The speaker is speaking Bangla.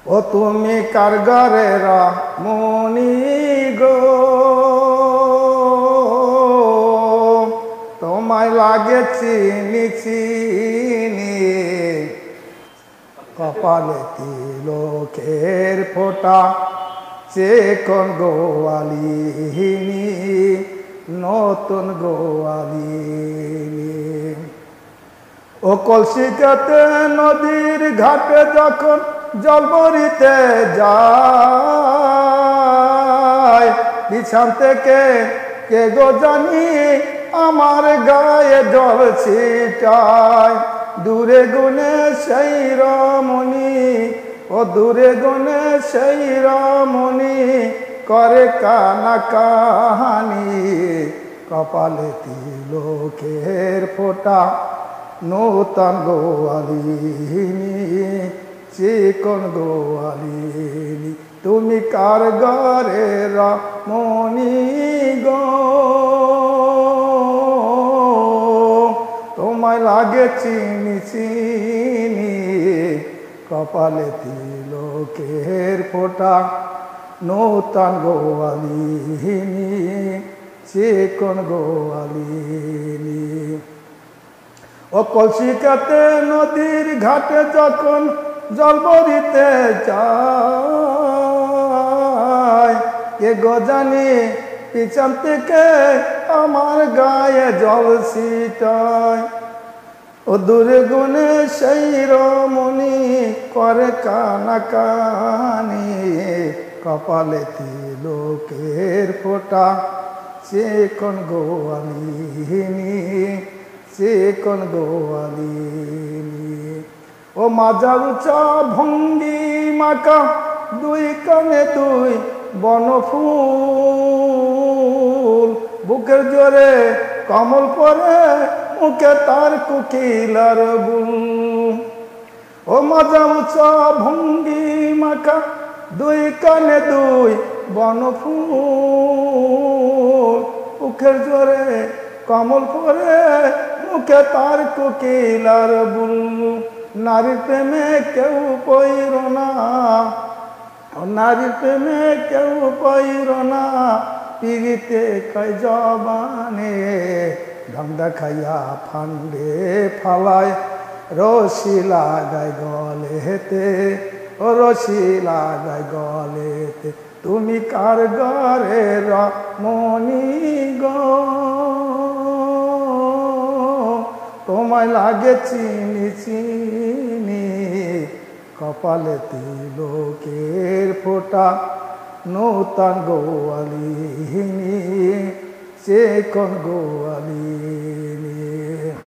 ও তুমি কারগারের মনি গো, তোমায় লাগে চিনি চিনি, কপালে তিলকের ফোঁটা চেকন গোয়ালিনী, নতুন গোয়ালিনী। ও কলসিকাতে নদীর ঘাটে যখন জল ভরিতে যায়, বিছান থেকে কে গো জানি আমার গায়ে জল ছিটায়। দূরে গুনে সেই রমণী, ও দূরে গুনে সেই রমণী করে কানা কাহানি, কপালে তিলকের ফোঁটা নূতন গোয়ালিনী, চিকন গোয়ালিনী। তুমি কারগারের মনি গো, তোমায় লাগে চিনি চিনি, কপালে তিলকের ফোঁটা নূতন গোয়ালিনী, চিকন গোয়ালিনী। ও কলসিকাতে নদীর ঘাটে যখন জল ভরিতে যায়, কে গো জানি পিছন থেকে আমার গায়ে জল ছিটায়। ও দূরে গুনে সেই রমণী করে কানা কানি, কপালে তিলকের ফোঁটা চিকন গোয়ালিনী, চিকন গোয়ালিনী। ও মাজা উঁচা ভঙ্গি মাকা, দুই কানে দুই বনফুল, বুকের জোরে কমল পরে মুখে তার কুকিলার বুল। ও মাজা উঁচা ভঙ্গি মাকা, দুই কানে দুই বনফুল, বুকের জোরে কমল পরে মুখে তার কুকিলার বুল। নারীর প্রেমে কেউ পইর না, নারীর প্রেমে কেউ পইর না, পিড়িতে কয় জবানে, ধান্দা খাইয়া ফান্ডে ফালায় রশি লাগায় গলেতে, ও রশি লাগায় গলেতে। তুমি কারগারের মনি গো, তোমায় লাগে চিনি চিনি, কপালে তিলকের ফোঁটা নূতন গোয়ালিনী, চিকন গোয়ালিনী।